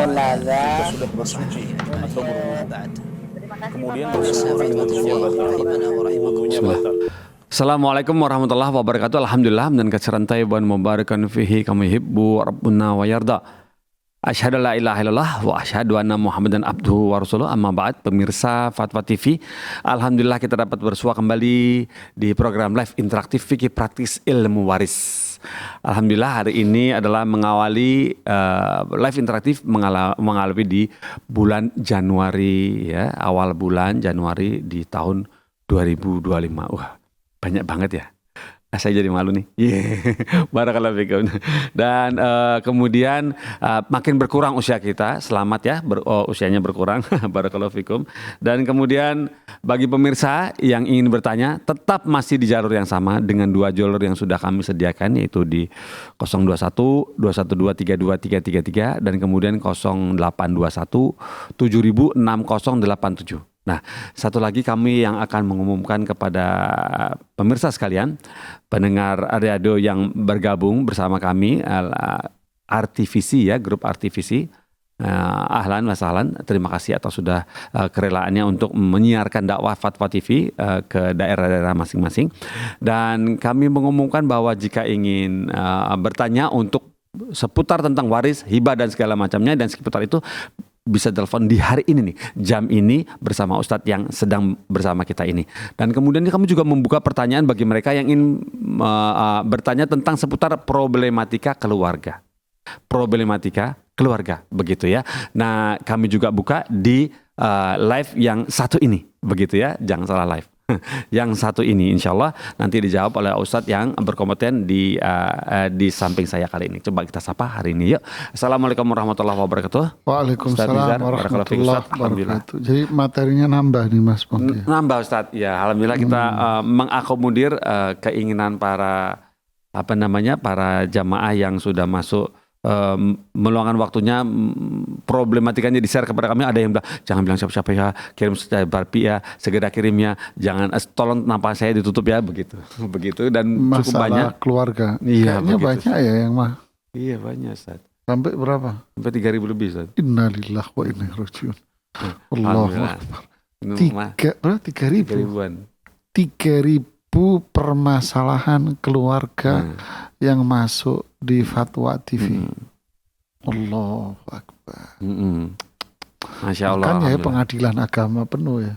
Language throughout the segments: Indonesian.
jika sudah bersuci atau berwudu, kemudian wudunya batal. Assalamualaikum warahmatullahi wabarakatuh. Alhamdulillah dan katsiran thayyiban mubarakan fihi kama yuhibbu rabbuna wa yarda. Asyhadu la ilaha illallah wa asyhadu anna Muhammadan abduhu wa rasuluh. Amma ba'd, pemirsa Fatwa TV. Alhamdulillah kita dapat bersua kembali di program live interaktif fikih praktis ilmu waris. Alhamdulillah hari ini adalah mengawali live interaktif mengalami di bulan Januari ya, awal bulan Januari di tahun 2025. Wah, banyak banget ya. Saya jadi malu nih. Barakallahu fikum. Dan kemudian makin berkurang usia kita. Selamat ya, usianya berkurang. Barakallahu fikum. Dan kemudian bagi pemirsa yang ingin bertanya, tetap masih di jalur yang sama dengan dua jalur yang sudah kami sediakan, yaitu di 021 212 32333 dan kemudian 0821 7000 6087. Nah, satu lagi kami yang akan mengumumkan kepada pemirsa sekalian, pendengar radio yang bergabung bersama kami, RTVC ya, grup RTVC. Ahlan wa sahlan, terima kasih atas sudah kerelaannya untuk menyiarkan dakwah Fatwa TV ke daerah-daerah masing-masing. Dan kami mengumumkan bahwa jika ingin bertanya untuk seputar tentang waris, hibah dan segala macamnya dan seputar itu, bisa telepon di hari ini nih, jam ini bersama Ustadz yang sedang bersama kita ini. Dan kemudian kami juga membuka pertanyaan bagi mereka yang ingin bertanya tentang seputar problematika keluarga. Problematika keluarga, begitu ya. Nah, kami juga buka di live yang satu ini, begitu ya. Jangan salah live. Yang satu ini insya Allah nanti dijawab oleh Ustadz yang berkompeten di samping saya kali ini. Coba kita sapa hari ini yuk. Assalamualaikum warahmatullahi wabarakatuh. Waalaikumsalam warahmatullahi wabarakatuh. Jadi materinya nambah nih Mas Pongki. Nambah Ustadz. Ya alhamdulillah kita mengakomodir keinginan para para jamaah yang sudah masuk meluangkan waktunya, problematikanya di-share kepada kami. Ada yang bilang jangan bilang siapa-siapa ya, kirim secara barpi ya, segera kirim ya, jangan tolong nampak saya ditutup ya, begitu dan masalah cukup banyak keluarga. Iya, kayaknya banyak ya yang mah. Iya banyak Ustaz. Sampai berapa? Sampai 3.000 lebih Ustaz. Innalillahi wa inna ilaihi raji'un. Allahu akbar. 3.000 permasalahan keluarga yang masuk di Fatwa TV. Allahu akbar. Masya Allah. Kan ya pengadilan agama penuh ya.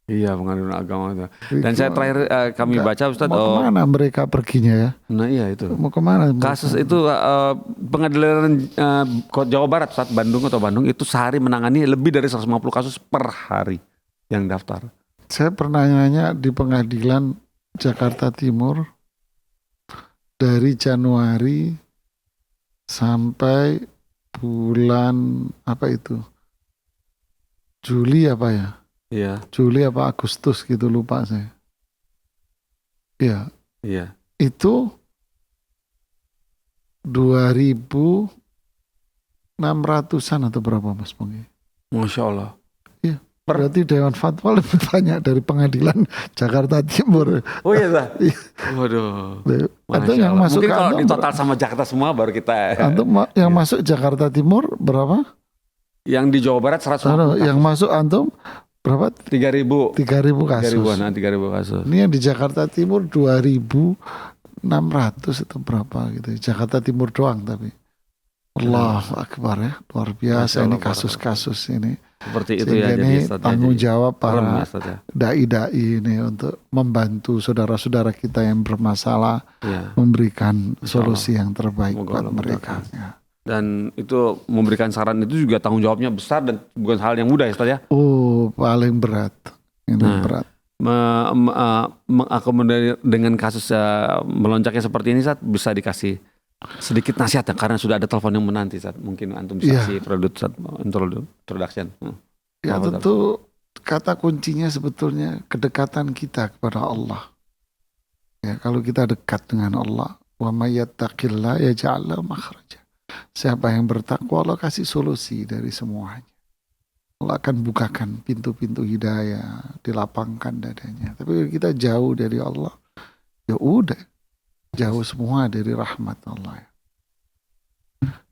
Iya, pengadilan agama itu. Dan saya terakhir kami baca Ustaz. Mau kemana mereka perginya ya? Nah iya itu. Mau kemana? Kasus itu pengadilan Jawa Barat Ustaz, Bandung itu sehari menangani lebih dari 150 kasus per hari yang daftar. Saya pernah nanya di pengadilan Jakarta Timur dari Januari sampai bulan Juli apa ya? Iya. Juli apa Agustus gitu lupa saya. Iya. Iya. Itu 2.600-an atau berapa Mas Pongki? Masya Allah. Iya. Berarti Dewan Fatwa lebih banyak dari pengadilan Jakarta Timur. Oh iya lah. Waduh. Atau yang masuk mungkin kalau di total sama Jakarta semua baru kita. Antum yang masuk Jakarta Timur berapa? Yang di Jawa Barat 150. Yang masuk antum berapa? 3.000 kasus. 3.000 kasus. Ini yang di Jakarta Timur 2.600 atau berapa gitu. Jakarta Timur doang tapi. Allahu Akbar ya, luar biasa ini kasus-kasus ini. Seperti itu sehingga ya. Ini tanggung jawab para ya. dai-dai ini untuk membantu saudara-saudara kita yang bermasalah, memberikan solusi yang terbaik buat mereka. Ya. Dan itu memberikan saran itu juga tanggung jawabnya besar dan bukan hal yang mudah ya Ustaz ya. Oh paling berat. Ini berat. Mengakomodir dengan kasus melonjaknya seperti ini Ustaz, bisa dikasih sedikit nasihat ya, karena sudah ada telepon yang menanti Ustaz. Mungkin antum bisa kasih introduction. Ya tentu kata kuncinya sebetulnya kedekatan kita kepada Allah. Ya kalau kita dekat dengan Allah, wa may yattaqillah yaj'al lahu makhraja. Siapa yang bertakwa Allah kasih solusi dari semuanya. Allah akan bukakan pintu-pintu hidayah, dilapangkan dadanya. Tapi kita jauh dari Allah, ya udah jauh semua dari rahmat Allah.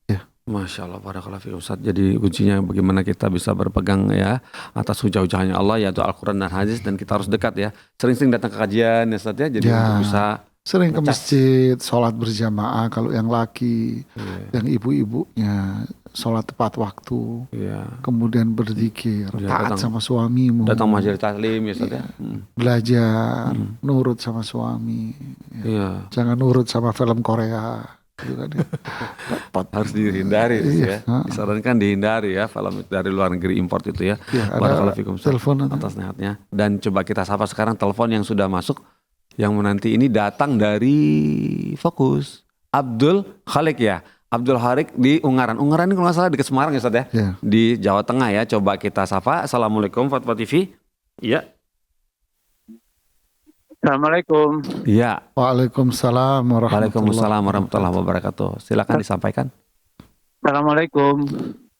Ya, Masya Allah, barakallahu fiikum Ustaz. Jadi kuncinya bagaimana kita bisa berpegang ya atas hujah-hujahnya Allah yaitu Al-Quran dan hadis, dan kita harus dekat ya. Sering-sering datang ke kajian ya Ustaz ya. Jadi Ya. untuk bisa Sering ke ngecas. masjid, sholat berjamaah kalau yang laki, Iya. yang ibu-ibunya sholat tepat waktu, Iya. kemudian berzikir, Ya, taat datang- sama suamimu, Datang majelis taklim ya Ustaz ya. belajar, nurut sama suami, Iya. jangan nurut sama film Korea, gitu kan ya. Dapat. Harus dihindari Iya, ya. Disarankan dihindari ya film dari luar negeri import itu ya. Ya, ada Barakallahu fiikum Ustaz telepon atau- atas nasihatnya. Dan coba kita sapa sekarang telepon yang sudah masuk, yang menanti ini datang dari Fokus. Abdul Khalik ya. Abdul Khalik di Ungaran. Ungaran ini kalau nggak salah di Semarang ya Ustaz ya. Ya. Di Jawa Tengah ya. Coba kita sapa. Assalamualaikum Fatwa TV. Iya. Assalamualaikum. Iya. Waalaikumsalam warahmatullahi Waalaikumsalam warahmatullahi wabarakatuh. Silakan disampaikan. Assalamualaikum.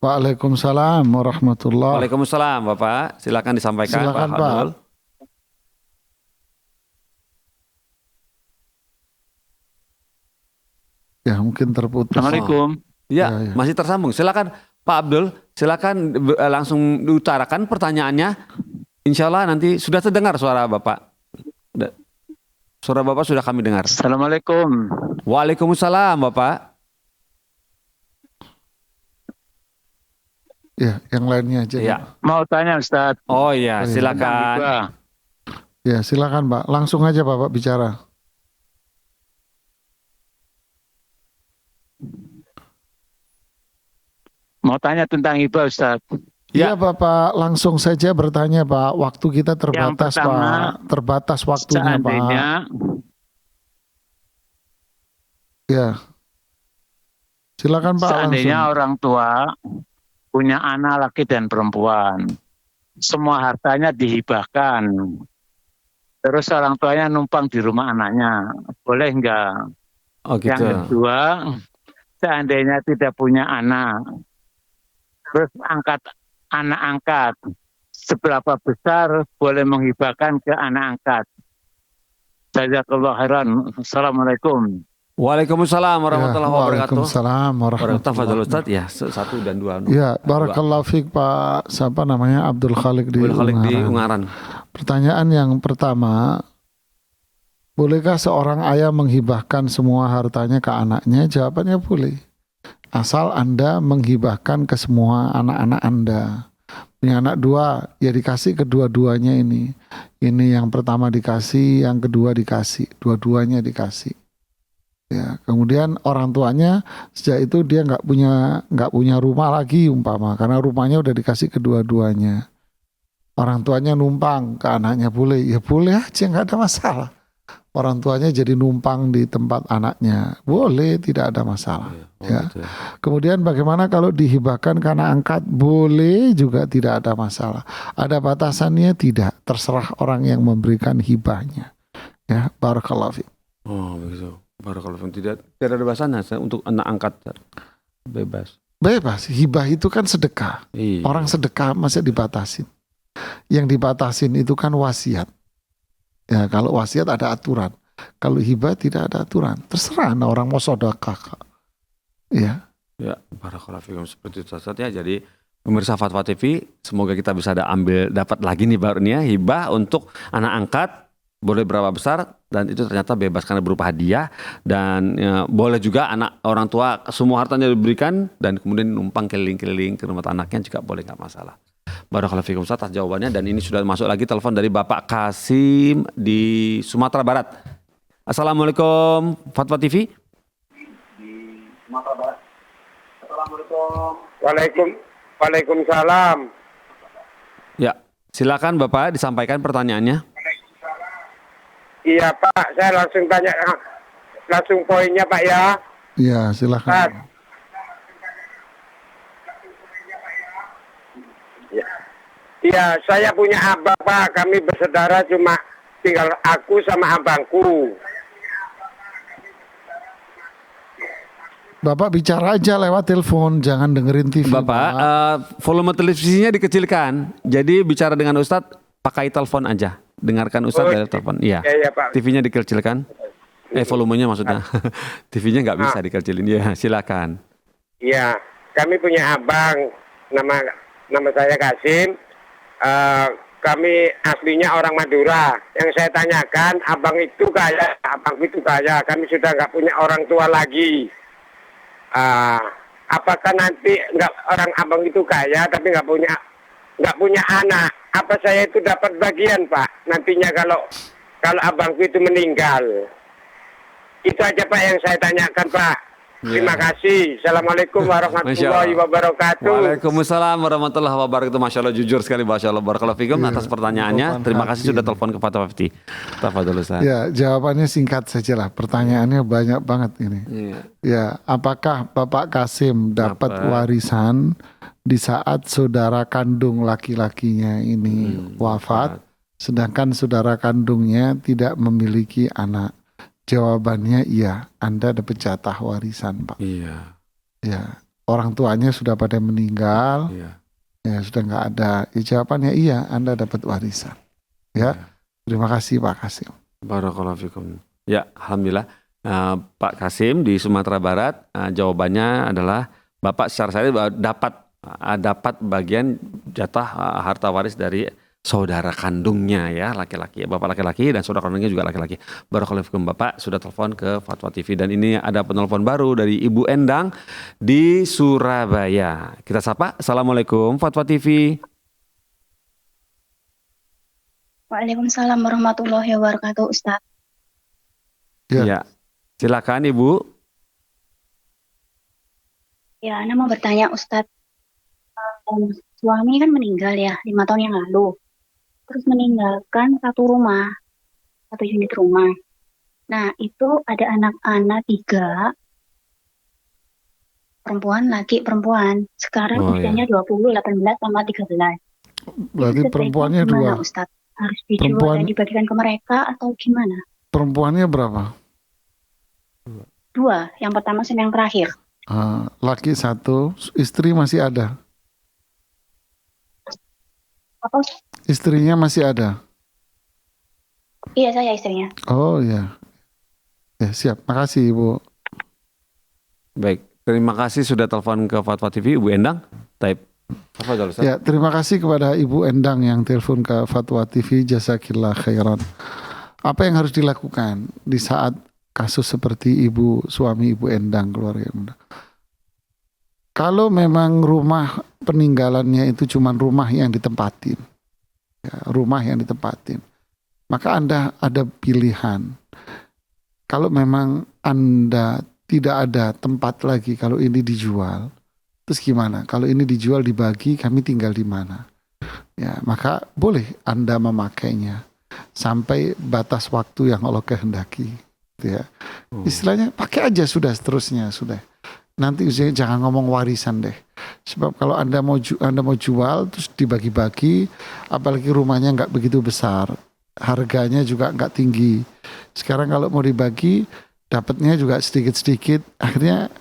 Waalaikumsalam warahmatullahi. Waalaikumsalam Bapak. Silakan disampaikan Silakan, Pak. Abdul. Ya mungkin terputus. Assalamualaikum. Iya, Ya, ya. masih tersambung. Silakan Pak Abdul, silakan langsung diutarakan pertanyaannya. Insya Allah nanti sudah terdengar suara Bapak. Suara Bapak sudah kami dengar. Assalamualaikum. Waalaikumsalam Bapak. Ya, yang lainnya aja. Iya. Mau tanya Ustaz. Oh iya, iya. silakan. Hibah. Ya, silakan Pak. Langsung aja Bapak bicara. Mau tanya tentang hibah Ustaz. Iya Ya. Bapak, langsung saja bertanya Pak. Waktu kita terbatas pertama, Pak. Terbatas waktunya Seandainya Pak. Ya. Silakan Pak seandainya langsung. orang tua punya anak laki dan perempuan. Semua hartanya dihibahkan. Terus orang tuanya numpang di rumah anaknya. Boleh enggak? Oh Yang gitu. kedua, seandainya tidak punya anak, terus anak angkat, seberapa besar boleh menghibahkan ke anak angkat? Jazakallahu khairan. Assalamualaikum. Waalaikumsalam warahmatullahi Ya, wabarakatuh. Waalaikumsalam warahmatullahi Tafadhol Ustaz ya, satu dan dua. Ya, barakallahu fiik Pak. Siapa namanya? Abdul Khalik di Abdul Khalik di Ungaran. Ungaran. Pertanyaan yang pertama, bolehkah seorang ayah menghibahkan semua hartanya ke anaknya? Jawabannya boleh. Asal Anda menghibahkan ke semua anak-anak Anda. Ini anak dua, ya dikasih kedua-duanya ini. Ini yang pertama dikasih, yang kedua dikasih. Dua-duanya dikasih. Ya, kemudian orang tuanya sejak itu dia nggak punya rumah lagi umpama, karena rumahnya udah dikasih kedua-duanya. Orang tuanya numpang ke anaknya boleh, ya boleh aja, nggak ada masalah. Orang tuanya jadi numpang di tempat anaknya, boleh, tidak ada masalah. Ya. Gitu ya. Kemudian bagaimana kalau dihibahkan karena angkat? Boleh juga, tidak ada masalah. Ada batasannya? Tidak, terserah orang yang memberikan hibahnya. Ya, barakallahu fiik. Oh begitu. Barakallahu fiikum. Tidak ada bahasannya untuk anak angkat. Bebas. Bebas, hibah itu kan sedekah. Iya. Orang sedekah masih dibatasin. Yang dibatasin itu kan wasiat. Ya, kalau wasiat ada aturan. Kalau hibah tidak ada aturan. Terserah orang mau sedekah. Ya. Ya, barakallahu fiikum, seperti itu Ustaz ya. Jadi pemirsa Fatwa TV, semoga kita bisa dapat lagi nih baru nih ya, hibah untuk anak angkat, boleh berapa besar, dan itu ternyata bebas karena berupa hadiah, dan ya, boleh juga anak orang tua semua hartanya diberikan dan kemudian numpang keliling-keliling ke rumah anaknya juga boleh, nggak masalah. Barakallahu fiikum Ustaz atas jawabannya. Dan ini sudah masuk lagi telepon dari Bapak Kasim di Sumatera Barat. Assalamualaikum Fatwa TV. Waalaikumsalam. Ya, silakan Bapak disampaikan pertanyaannya. Iya Pak, saya langsung tanya langsung poinnya Pak ya. Ya, silakan. Iya, saya punya abang Pak, kami bersaudara cuma tinggal aku sama abangku. Bapak bicara aja lewat telepon, jangan dengerin TV. Bapak, volume televisinya dikecilkan. Jadi bicara dengan Ustadz pakai telepon aja. Dengarkan Ustadz dari telepon. Iya. Iya Pak. TV-nya dikecilkan. Volumenya maksudnya. TV-nya nggak bisa dikecilin. Ya, silakan. Iya. kami punya abang, nama saya Kasim. Kami aslinya orang Madura. Yang saya tanyakan, abangku itu kaya. Kami sudah nggak punya orang tua lagi. Apakah nanti orang abang itu kaya tapi nggak punya anak? Apa saya itu dapat bagian, Pak? Nantinya kalau abangku itu meninggal. Itu aja, Pak, yang saya tanyakan, Pak. Terima kasih. Assalamualaikum warahmatullahi wabarakatuh. Waalaikumsalam warahmatullahi wabarakatuh. Masya Allah, jujur sekali, Masya Allah. Barakallahu fikum atas pertanyaannya. Terima kasih sudah telepon ke Fatwa 50. Tafadhol Ustaz. Ya, jawabannya singkat saja lah. Pertanyaannya banyak banget ini. Ya, apakah Bapak Kasim dapat warisan di saat saudara kandung laki-lakinya ini wafat, sedangkan saudara kandungnya tidak memiliki anak? Jawabannya iya, Anda dapat jatah warisan, Pak. Iya. Ya, orang tuanya sudah pada meninggal, ya sudah nggak ada. Ya, jawabannya iya, Anda dapat warisan. Ya, terima kasih Pak Kasim. Barakallahu fikum. Ya, alhamdulillah. Pak Kasim di Sumatera Barat, jawabannya adalah Bapak secara syar'i dapat bagian jatah harta waris dari saudara kandungnya ya, laki-laki, bapak laki-laki dan saudara kandungnya juga laki-laki. Barakallahu fikum, Bapak sudah telepon ke Fatwa TV dan ini ada penelpon baru dari Ibu Endang di Surabaya. Kita sapa. Assalamualaikum Fatwa TV. Waalaikumsalam warahmatullahi wabarakatuh, Ustaz. Ya. Silakan Ibu. Ya, Ana mau bertanya, Ustaz. Suami kan meninggal ya 5 tahun yang lalu. Terus meninggalkan satu unit rumah. Nah, itu ada anak-anak 3, perempuan. Sekarang usianya 20, 18, sama 13. Berarti perempuannya gimana, 2. Ustaz? Harus dijual dan dibagikan ke mereka atau gimana? Perempuannya berapa? 2, yang pertama sama yang terakhir. Laki 1, istri masih ada? Apa? Istrinya masih ada? Iya, saya istrinya. Oh iya. Ya, siap. Makasih Ibu. Baik, terima kasih sudah telepon ke Fatwa TV Ibu Endang. Ya, terima kasih kepada Ibu Endang yang telepon ke Fatwa TV. Jazakillah khairan. Apa yang harus dilakukan di saat kasus seperti suami Ibu Endang, keluarga Endang? Kalau memang rumah peninggalannya itu cuma rumah yang ditempatin, maka Anda ada pilihan. Kalau memang Anda tidak ada tempat lagi, kalau ini dijual, terus gimana? Kalau ini dijual dibagi, kami tinggal di mana? Ya, maka boleh Anda memakainya sampai batas waktu yang Allah kehendaki. Ya. Istilahnya pakai aja sudah, seterusnya sudah. Nanti usianya jangan ngomong warisan deh. Sebab kalau Anda mau jual terus dibagi-bagi, apalagi rumahnya nggak begitu besar, harganya juga nggak tinggi. Sekarang kalau mau dibagi, dapatnya juga sedikit-sedikit. Akhirnya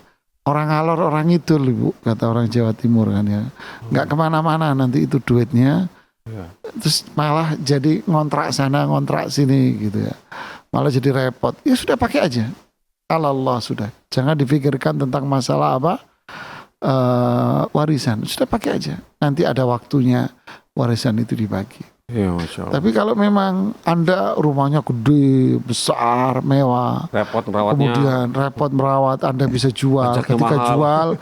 orang ngalor orang ngidul, Ibu, kata orang Jawa Timur kan ya. Nggak kemana-mana nanti itu duitnya. Terus malah jadi ngontrak sana ngontrak sini gitu ya. Malah jadi repot. Ya sudah pakai aja. Allah sudah. Jangan difikirkan tentang masalah warisan. Sudah pakai aja. Nanti ada waktunya warisan itu dibagi. Ya, Masya Allah. Tapi kalau memang Anda rumahnya gede, besar, mewah, kemudian repot merawat, Anda bisa jual. Ketika jual,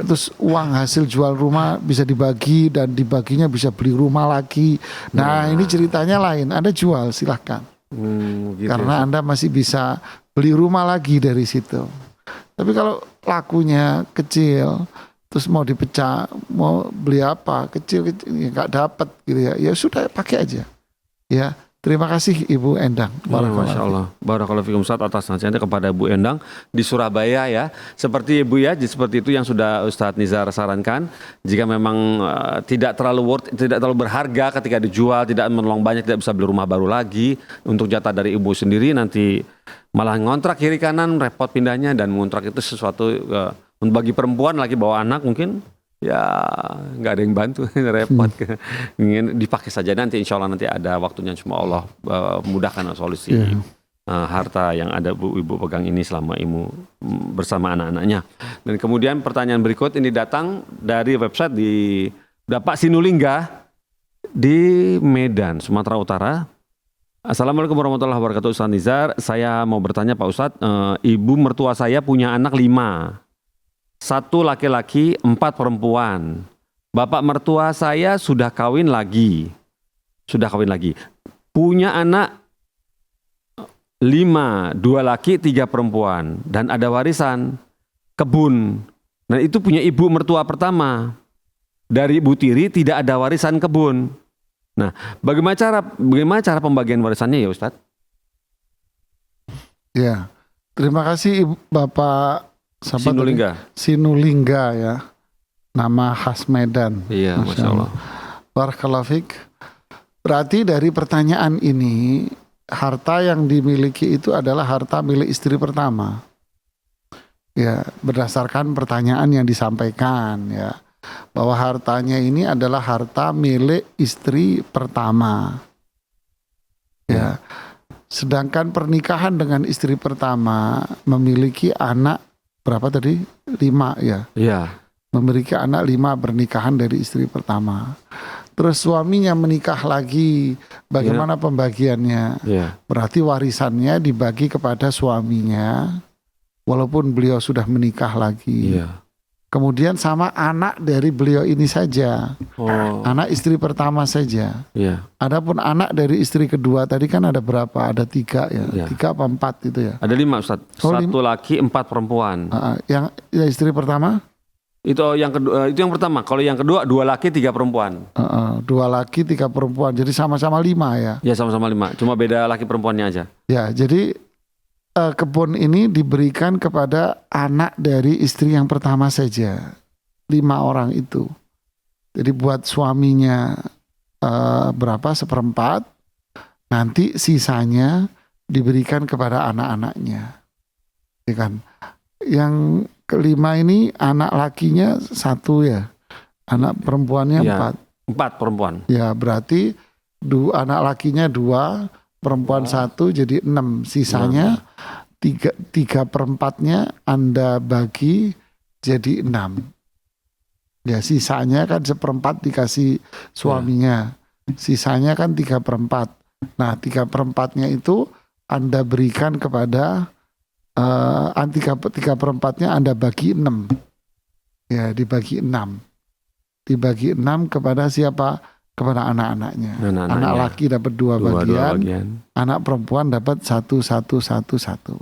terus uang hasil jual rumah bisa dibagi dan dibaginya bisa beli rumah lagi. Nah, ini ceritanya lain. Anda jual, silahkan. Gitu karena ya. Anda masih bisa beli rumah lagi dari situ. Tapi kalau lakunya kecil, terus mau dipecah, mau beli apa kecil ya nggak dapat gitu ya. Ya sudah pakai aja. Ya, terima kasih Ibu Endang. Masya Allah. Barakallahu fikum Ustaz atas nasihatnya kepada Bu Endang di Surabaya ya. Seperti Ibu ya, seperti itu yang sudah Ustaz Nizar sarankan. Jika memang tidak terlalu berharga ketika dijual, tidak menolong banyak, tidak bisa beli rumah baru lagi, untuk jatah dari Ibu sendiri nanti malah ngontrak kiri kanan, repot pindahnya, dan ngontrak itu sesuatu bagi perempuan lagi bawa anak mungkin ya nggak ada yang bantu, repot. Ingin dipakai saja, nanti insya Allah nanti ada waktunya, cuma Allah mudahkan solusi. harta yang ada ibu pegang ini selama ibu bersama anak-anaknya. Dan kemudian pertanyaan berikut ini datang dari website di Bapak Sinulingga di Medan, Sumatera Utara. Assalamualaikum warahmatullahi wabarakatuh, Ustaz Nizar. Saya mau bertanya Pak Ustadz, ibu mertua saya punya anak 5. 1 laki-laki, 4 perempuan. Bapak mertua saya sudah kawin lagi. Punya anak 5, 2 laki, 3 perempuan. Dan ada warisan, kebun. Nah itu punya ibu mertua pertama. Dari Ibu Tiri tidak ada warisan kebun. Nah, bagaimana cara pembagian warisannya ya Ustadz? Ya, terima kasih Bapak Sinulingga ya, nama khas Medan. Iya, Masya Allah. Barakallahu fiik. Berarti dari pertanyaan ini, harta yang dimiliki itu adalah harta milik istri pertama. Ya, berdasarkan pertanyaan yang disampaikan ya, bahwa hartanya ini adalah harta milik istri pertama. Ya. Sedangkan pernikahan dengan istri pertama memiliki anak berapa tadi? 5 ya. Iya. Memiliki anak 5 pernikahan dari istri pertama. Terus suaminya menikah lagi, bagaimana pembagiannya? Yeah. Berarti warisannya dibagi kepada suaminya, walaupun beliau sudah menikah lagi. Yeah. Kemudian sama anak dari beliau ini saja, anak istri pertama saja. Yeah. Adapun anak dari istri kedua tadi kan ada berapa? Ada 3 ya, 3 apa 4 itu ya? Ada 5 Ustaz, 1 laki 4 perempuan. Yang istri pertama? Itu yang kedua, itu yang pertama. Kalau yang kedua 2 laki 3 perempuan. 2 laki 3 perempuan. Jadi sama-sama 5 ya? Ya sama-sama 5. Cuma beda laki perempuannya aja. Ya, jadi kebun ini diberikan kepada anak dari istri yang pertama saja. 5 orang itu. Jadi buat suaminya berapa? 1/4. Nanti sisanya diberikan kepada anak-anaknya. Ya kan? Yang kelima ini anak lakinya 1 ya, anak perempuannya 4. 4 perempuan. Ya berarti anak lakinya 2, perempuan 1 jadi 6. Sisanya 3/4-nya Anda bagi jadi 6. Ya sisanya kan 1/4 dikasih suaminya. Sisanya kan 3/4. Nah 3/4-nya itu Anda berikan kepada 3/4-nya Anda bagi 6. Ya, dibagi 6. Dibagi 6 kepada siapa? Kepada anak-anaknya. Anak laki dapat 2 bagian, anak perempuan dapat 1.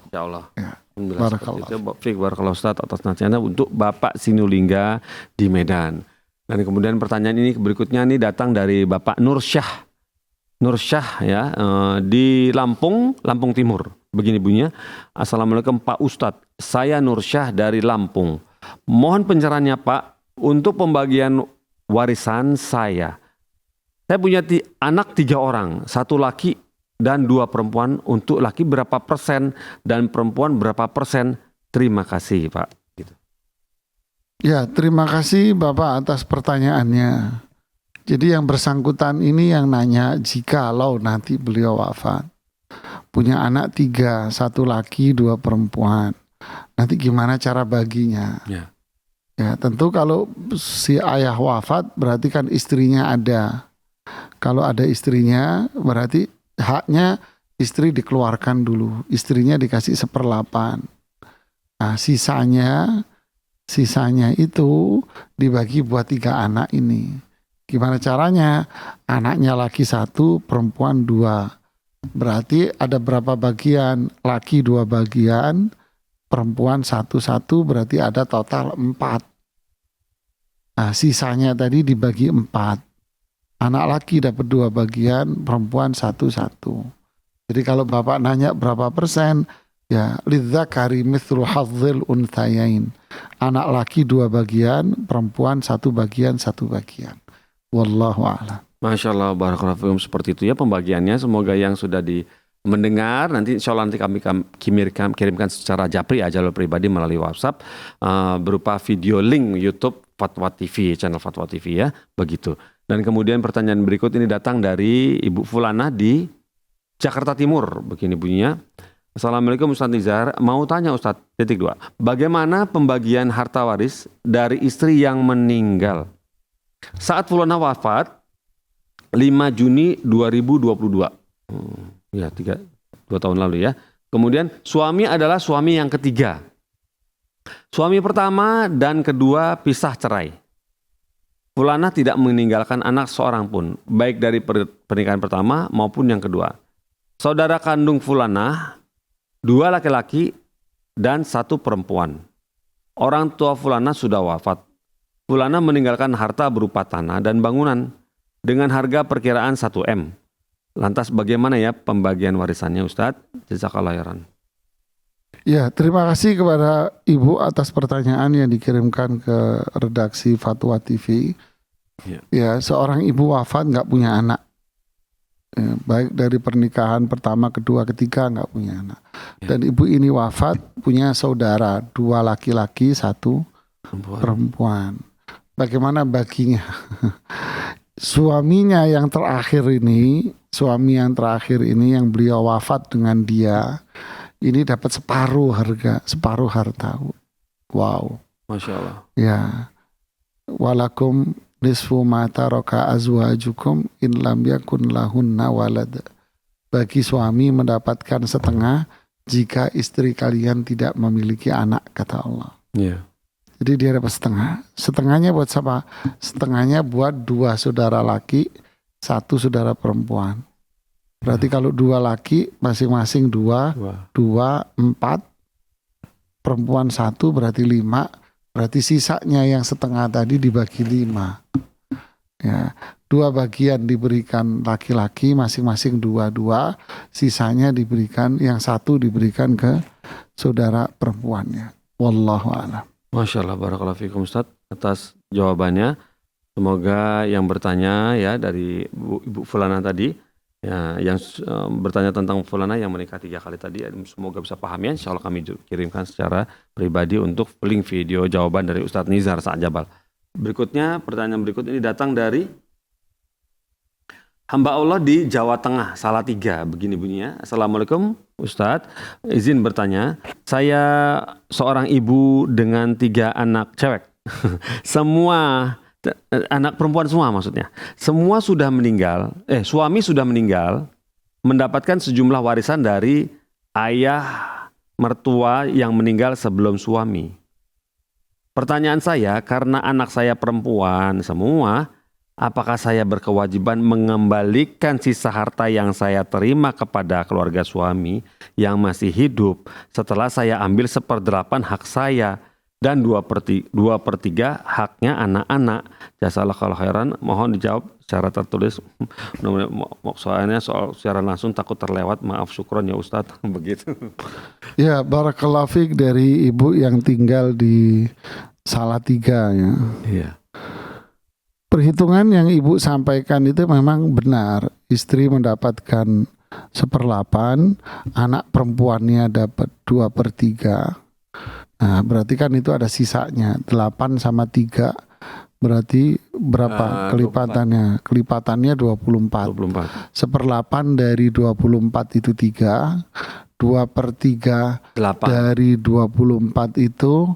Ya Allah. Ya. Barakallahu Ustaz atas nasihatnya untuk Bapak Sinulingga di Medan. Dan kemudian pertanyaan ini berikutnya nih datang dari Bapak Nursyah ya di Lampung Timur. Begini bunyinya, Assalamualaikum Pak Ustadz, saya Nursyah dari Lampung. Mohon pencerahannya Pak untuk pembagian warisan saya. Saya punya anak 3 orang, 1 laki dan 2 perempuan. Untuk laki berapa persen dan perempuan berapa persen? Terima kasih Pak. Gitu. Ya, terima kasih Bapak atas pertanyaannya. Jadi yang bersangkutan ini yang nanya, jikalau nanti beliau wafat, punya anak 3, 1 laki 2 perempuan, nanti gimana cara baginya? Ya, tentu kalau si ayah wafat berarti kan istrinya ada. Kalau ada istrinya berarti haknya istri dikeluarkan dulu, istrinya dikasih 1/8. Nah sisanya itu dibagi buat 3 anak ini. Gimana caranya? Anaknya laki 1, perempuan 2. Berarti ada berapa bagian? Laki 2 bagian, perempuan 1 berarti ada total 4. Nah sisanya tadi dibagi 4. Anak laki dapat 2 bagian, perempuan 1. Jadi kalau Bapak nanya berapa persen, ya lidzakari mithlu hadzil unthayain. Anak laki 2 bagian, perempuan 1 bagian. Wallahu a'lam. Masya Allah, barakallahu fikum, seperti itu ya pembagiannya. Semoga yang sudah mendengar nanti insya Allah nanti kami kirimkan secara japri jalur pribadi melalui WhatsApp berupa video link YouTube Fatwa TV, channel Fatwa TV ya, begitu. Dan kemudian pertanyaan berikut ini datang dari Ibu Fulana di Jakarta Timur. Begini bunyinya, Assalamualaikum Ustadz Nizar, mau tanya Ustadz, titik 2. Bagaimana pembagian harta waris dari istri yang meninggal? Saat fulana wafat 5 Juni 2022. Ya, 2 tahun lalu ya. Kemudian suami adalah suami yang ketiga. Suami pertama dan kedua pisah cerai. Fulana tidak meninggalkan anak seorang pun, baik dari pernikahan pertama maupun yang kedua. Saudara kandung Fulana 2 laki-laki dan 1 perempuan. Orang tua Fulana sudah wafat. Fulana meninggalkan harta berupa tanah dan bangunan dengan harga perkiraan 1 M. Lantas bagaimana ya pembagian warisannya Ustadz? Jazakallah khairan. Ya, terima kasih kepada Ibu atas pertanyaan yang dikirimkan ke redaksi Fatwa TV. Ya, seorang ibu wafat nggak punya anak. Ya, baik dari pernikahan pertama, kedua, ketiga nggak punya anak. Dan ibu ini wafat punya saudara 2 laki-laki, 1 perempuan. Bagaimana baginya? Suami yang terakhir ini yang beliau wafat dengan dia, ini dapat separuh harta. Wow. Masya Allah. Ya. Walakum nisfu ma taraka azwajukum in lam yakun lahunna walad. Bagi suami mendapatkan setengah jika istri kalian tidak memiliki anak, kata Allah. Iya. Jadi dia dapat setengah. Setengahnya buat siapa? Setengahnya buat 2 saudara laki, 1 saudara perempuan. Berarti kalau 2 laki masing-masing 2, 4, perempuan 1 berarti 5. Berarti sisanya yang setengah tadi dibagi 5. Ya, 2 bagian diberikan laki-laki masing-masing 2, sisanya diberikan, yang 1 diberikan ke saudara perempuannya. Wallahu a'lam. Masya Allah, barakallahu fikum Ustadz atas jawabannya. Semoga yang bertanya ya dari Ibu Fulana tadi, ya, yang bertanya tentang Fulana yang menikah 3 kali tadi, semoga bisa paham ya. Insya Allah kami kirimkan secara pribadi untuk link video jawaban dari Ustadz Nizar Sa'jabal. Berikutnya, pertanyaan berikut ini datang dari hamba Allah di Jawa Tengah, Salatiga. Begini bunyinya. Assalamualaikum Ustadz, izin bertanya. Saya seorang ibu dengan 3 anak cewek. Semua anak perempuan semua maksudnya. Semua sudah meninggal, suami sudah meninggal, mendapatkan sejumlah warisan dari ayah mertua yang meninggal sebelum suami. Pertanyaan saya, karena anak saya perempuan semua, apakah saya berkewajiban mengembalikan sisa harta yang saya terima kepada keluarga suami yang masih hidup setelah saya ambil 1/8 hak saya dan 2/3 haknya anak-anak? Jazakallahu khairan. Mohon dijawab secara tertulis. Soalnya soal secara langsung takut terlewat. Maaf, syukron ya Ustadz. Begitu. Ya, barakallahu fiik dari ibu yang tinggal di Salatiga ya. Iya. Perhitungan yang ibu sampaikan itu memang benar. Istri mendapatkan 1/8, anak perempuannya dapat 2/3. Nah, berarti kan itu ada sisanya 8 sama 3. Berarti berapa kelipatannya? 24. Kelipatannya 24. 1/8 dari 24 itu 3. 2/3 dari 24 itu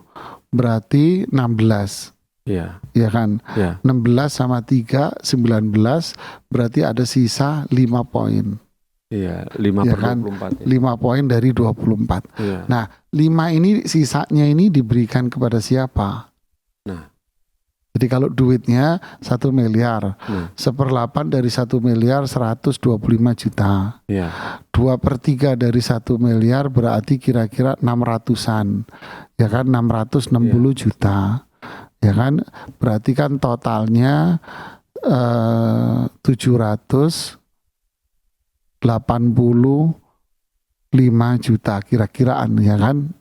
berarti 16. Iya. Ya kan? Ya. 16 sama 3 19, berarti ada sisa 5 poin. Iya, 5 Ya per kan? 24. 5 poin dari 24. Iya. Nah, 5 ini sisanya ini diberikan kepada siapa? Nah. Jadi kalau duitnya 1 miliar, 1/8 dari 1 miliar 125 juta. Iya. 2/3 dari 1 miliar berarti kira-kira 600-an. Ya kan, 660 juta. Ya kan, berarti kan totalnya 785 juta kira-kiraan, ya kan.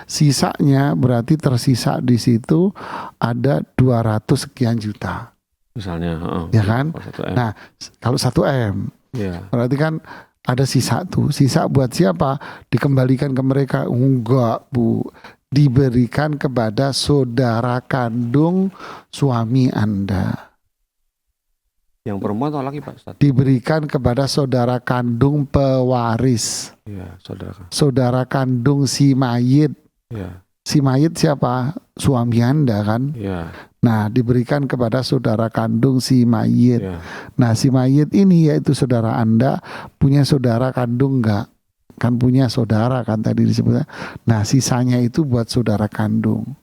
Sisanya berarti tersisa di situ ada 200 sekian juta. Misalnya, ya kan. Nah, kalau 1 M, ya. berarti kan ada sisa tuh. Sisa buat siapa? Dikembalikan ke mereka? Enggak, Bu. Diberikan kepada saudara kandung suami Anda. Yang perempuan atau laki Pak Ustaz? Diberikan kepada saudara kandung pewaris. Iya, saudara. Saudara kandung si mayit. Iya. Si mayit siapa? Suami Anda kan? Iya. Nah, diberikan kepada saudara kandung si mayit. Iya. Nah, si mayit ini yaitu saudara Anda punya saudara kandung enggak? Kan punya saudara kan tadi disebutnya. Nah, sisanya itu buat saudara kandung.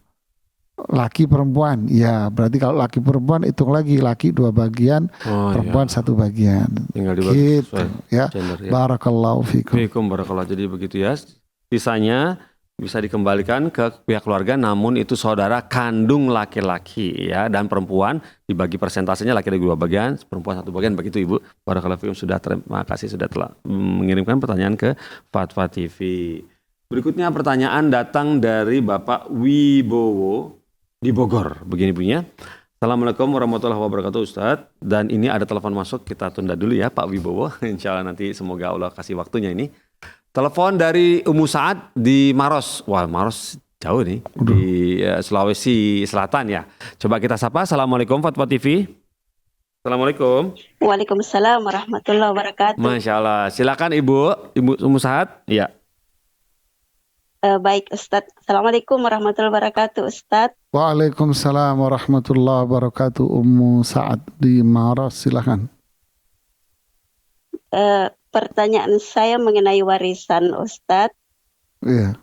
Laki perempuan, ya berarti kalau laki perempuan hitung lagi, laki 2 bagian, perempuan 1 bagian. Tinggal dibagi Gitu, ya. gender, ya. Barakallahu fikum. Fikum barakallah. Jadi begitu ya. Sisanya bisa dikembalikan ke pihak keluarga, namun itu saudara kandung laki-laki ya, dan perempuan dibagi persentasenya, laki ada 2 bagian, perempuan 1 bagian, begitu Ibu. Barakallahu fikum. Terima kasih sudah telah mengirimkan pertanyaan ke Fatwa TV. Berikutnya pertanyaan datang dari Bapak Wibowo di Bogor. Begini punya. Assalamualaikum warahmatullahi wabarakatuh Ustadz. Dan ini ada telepon masuk, kita tunda dulu ya Pak Wibowo. Insya Allah nanti semoga Allah kasih waktunya ini. Telepon dari Ummu Saad di Maros. Wah, Maros jauh nih. Di Sulawesi Selatan ya. Coba kita sapa. Assalamualaikum Fatwa TV. Assalamualaikum. Waalaikumsalam warahmatullahi wabarakatuh. Masya Allah. Silakan Ibu Ummu Saad. Ya. Baik Ustadz. Assalamualaikum warahmatullahi wabarakatuh Ustadz. Waalaikumsalam warahmatullahi wabarakatuh. Ummu Saad di Maros, silakan. Pertanyaan saya mengenai warisan Ustadz. Iya.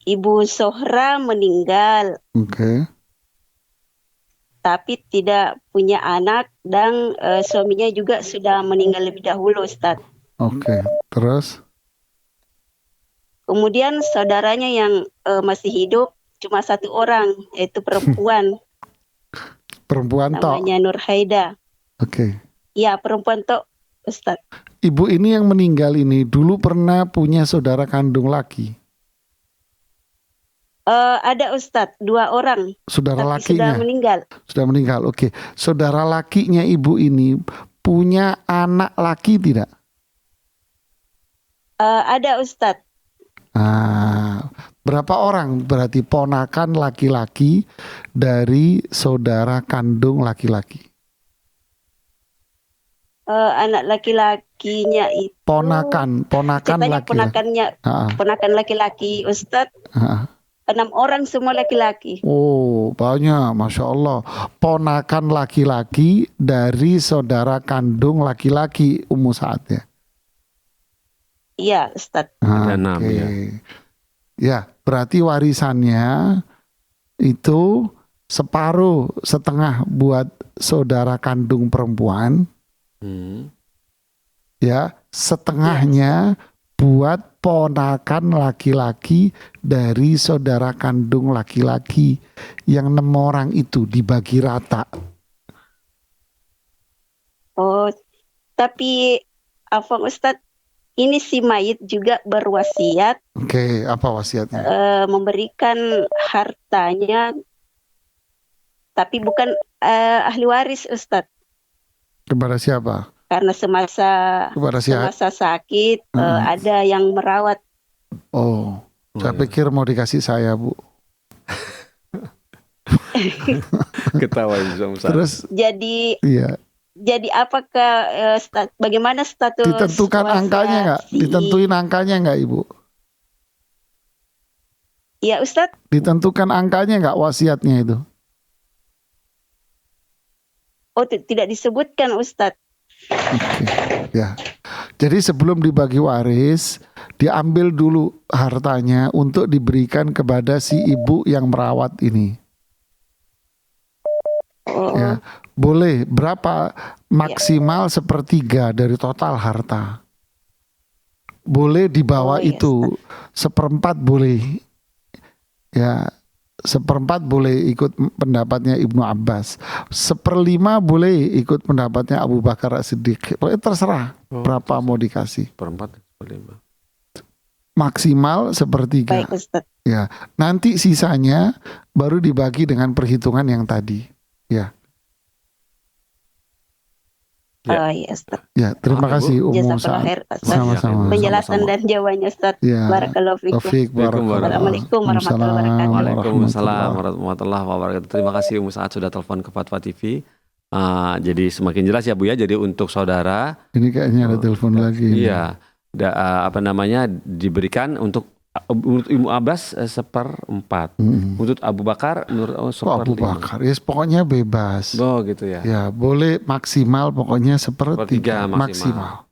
Ibu Sohra meninggal, Oke. tapi tidak punya anak dan suaminya juga sudah meninggal lebih dahulu Ustadz. Oke. Terus? Kemudian saudaranya yang masih hidup cuma 1 orang, yaitu perempuan. Perempuan tok. Namanya Nur Haida. Oke. Ya, perempuan tok Ustadz. Ibu ini yang meninggal ini dulu pernah punya saudara kandung laki. Ada Ustadz, 2 orang. Saudara Tapi lakinya sudah meninggal. sudah meninggal. Oke. Saudara lakinya ibu ini punya anak laki tidak? Ada Ustadz. Berapa orang berarti ponakan laki-laki dari saudara kandung laki-laki? Anak laki-lakinya itu Ponakan katanya laki-laki. ponakan laki-laki Ustadz. 6 orang semua laki-laki. Oh, banyak, Masya Allah. Ponakan laki-laki dari saudara kandung laki-laki Ummu Saad ya? Iya Ustadz. Ada 6 Oke. ya. Ya, berarti warisannya itu setengah buat saudara kandung perempuan, ya, setengahnya buat ponakan laki-laki dari saudara kandung laki-laki. Yang 6 orang itu dibagi rata. Oh, tapi apa Ustadz? Ini si mayit juga berwasiat Oke, apa wasiatnya? memberikan hartanya, tapi bukan ahli waris Ustadz. Kepada siapa? Karena Kepada siapa? semasa sakit ada yang merawat. Oh, saya pikir mau dikasih saya, Bu. Ketawa Ibu Saad. Terus, Jadi iya. Jadi apakah bagaimana status Ditentukan angkanya nggak? Ditentuin angkanya nggak, Ibu? Ya Ustadz. Ditentukan angkanya nggak wasiatnya itu? Oh, tidak disebutkan Ustadz. Oke, ya. Jadi sebelum dibagi waris, diambil dulu hartanya untuk diberikan kepada si ibu yang merawat ini. Oh, Ya, boleh berapa? Maksimal 1/3 dari total harta. Boleh di bawah Oh, iya, itu, 1/4 boleh. Ya, 1/4 boleh ikut pendapatnya Ibnu Abbas. 1/5 boleh ikut pendapatnya Abu Bakar As-Siddiq. Pokoknya terserah berapa mau dikasih. 1/4, 1/5. Maksimal 1/3. baik Ustadz. Ya, nanti sisanya baru dibagi dengan perhitungan yang tadi. Ya, Ya. Oh iya Ustadz. ya. Terima Oke, Bu. kasih Ummu Jazakallah Saad. khair Ustadz. Sama-sama. Penjelasan Sama-sama. dan jawabannya Ustadz. Ya. Barakallahu fikum. Taufik, barakallah. Assalamualaikum warahmatullahi wabarakatuh. Waalaikumsalam warahmatullahi wabarakatuh. Terima kasih Ummu Saad sudah telepon ke Fatwa TV. Jadi semakin jelas ya Bu ya. Jadi untuk saudara Ini kayaknya ada telepon lagi. iya diberikan untuk Ibu Abbas 1/4. Untuk Abu Bakar menurut Kok 1/5. Abu Bakar? Ya pokoknya bebas. Oh gitu ya. Ya boleh maksimal pokoknya 1/3 1/3 maksimal.